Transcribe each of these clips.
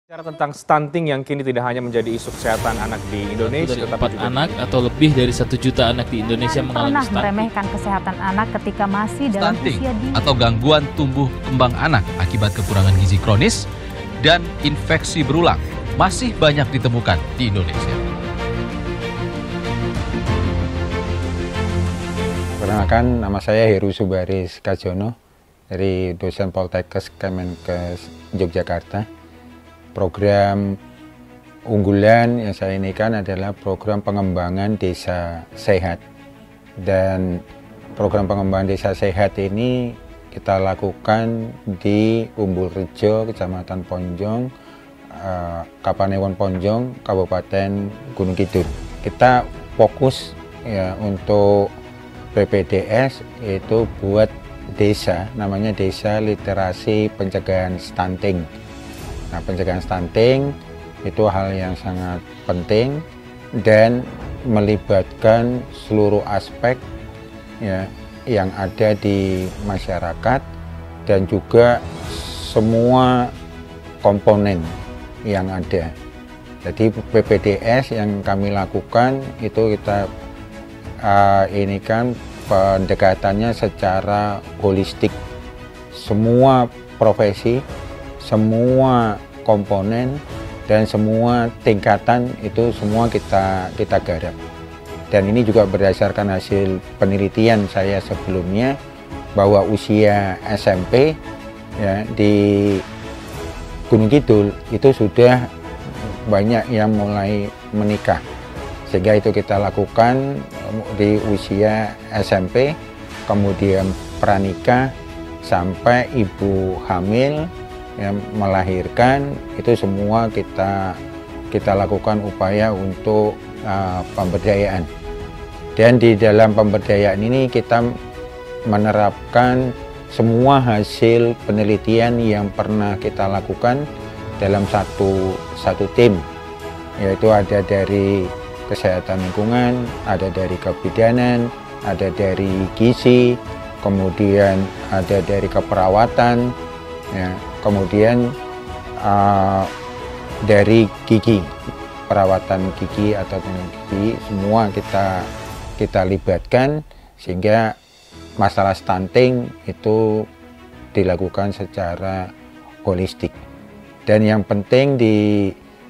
Bicara tentang stunting yang kini tidak hanya menjadi isu kesehatan anak di Indonesia, dari tetapi 4 juga anak atau lebih dari 1 juta anak di Indonesia mengalami pernah stunting. meremehkan kesehatan anak ketika masih dalam Stunting usia dini. atau gangguan tumbuh kembang anak akibat kekurangan gizi kronis dan infeksi berulang masih banyak ditemukan di Indonesia. Perkenalkan, nama saya Heru Subaris Kajono dari dosen Poltekkes Kemenkes Yogyakarta. Program unggulan yang saya inikan adalah program pengembangan desa sehat. Dan program pengembangan desa sehat ini kita lakukan di Umbulrejo, Kecamatan Ponjong, Kapanewon Ponjong, Kabupaten Gunung Kidul. Kita fokus ya untuk PPDS itu buat desa, namanya Desa Literasi Pencegahan Stunting. Nah, pencegahan stunting itu hal yang sangat penting dan melibatkan seluruh aspek ya yang ada di masyarakat dan juga semua komponen yang ada. Jadi PPDS yang kami lakukan itu kita ini kan pendekatannya secara holistik, semua profesi, semua komponen dan semua tingkatan itu semua kita garap. Dan ini juga berdasarkan hasil penelitian saya sebelumnya bahwa usia SMP ya di Gunung Kidul itu sudah banyak yang mulai menikah. Sehingga itu kita lakukan di usia SMP, kemudian pranikah sampai ibu hamil yang melahirkan, itu semua kita lakukan upaya untuk pemberdayaan. Dan di dalam pemberdayaan ini kita menerapkan semua hasil penelitian yang pernah kita lakukan dalam satu tim, yaitu ada dari kesehatan lingkungan, ada dari kebidanan, ada dari gizi, kemudian ada dari keperawatan, ya, kemudian dari gigi, perawatan gigi atau gigi, semua kita libatkan sehingga masalah stunting itu dilakukan secara holistik. Dan yang penting di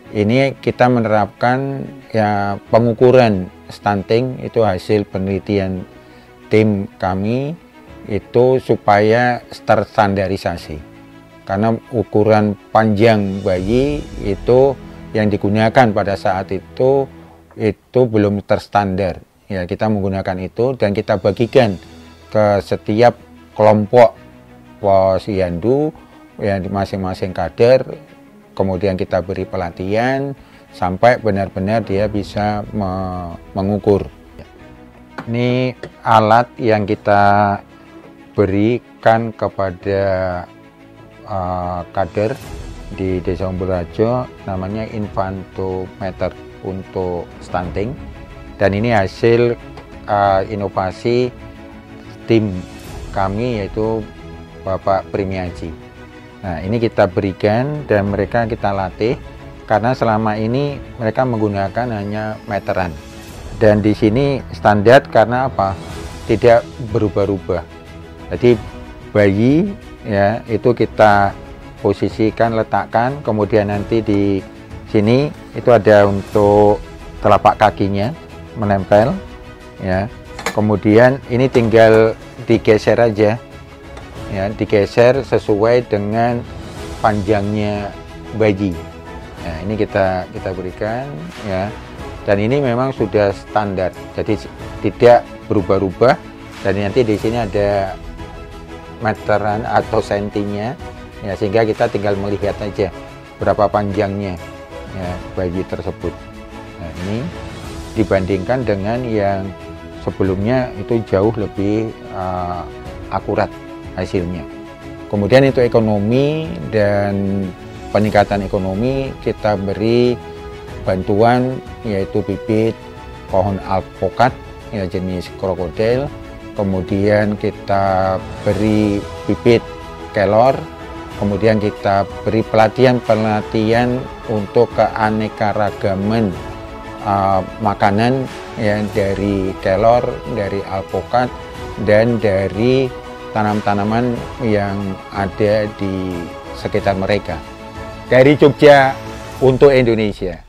ini kita menerapkan ya pengukuran stunting itu hasil penelitian tim kami itu supaya terstandarisasi. Karena ukuran panjang bayi itu yang digunakan pada saat itu belum terstandar. Ya, kita menggunakan itu dan kita bagikan ke setiap kelompok posyandu yang masing-masing kader. Kemudian kita beri pelatihan sampai benar-benar dia bisa mengukur. Ini alat yang kita berikan kepada kader di Desa Umbulrejo, namanya infantometer untuk stunting, dan ini hasil inovasi tim kami yaitu Bapak Primiaji. Nah, ini kita berikan dan mereka kita latih karena selama ini mereka menggunakan hanya meteran, dan di sini standar karena apa? Tidak berubah-ubah. Jadi bayi ya itu kita posisikan, letakkan, kemudian nanti di sini itu ada untuk telapak kakinya menempel ya, kemudian ini tinggal digeser aja ya, digeser sesuai dengan panjangnya bayi. Nah, ini kita berikan ya, dan ini memang sudah standar, jadi tidak berubah-ubah, dan nanti di sini ada meteran atau sentinya ya, sehingga kita tinggal melihat aja berapa panjangnya ya bayi tersebut. Nah, ini dibandingkan dengan yang sebelumnya itu jauh lebih akurat hasilnya. Kemudian itu ekonomi dan peningkatan ekonomi, kita beri bantuan yaitu bibit pohon alpukat ya jenis krokodil, kemudian kita beri bibit kelor Kemudian kita beri pelatihan untuk keanekaragaman makanan ya, dari kelor, dari alpukat, dan dari tanam-tanaman yang ada di sekitar mereka. Dari Jogja untuk Indonesia.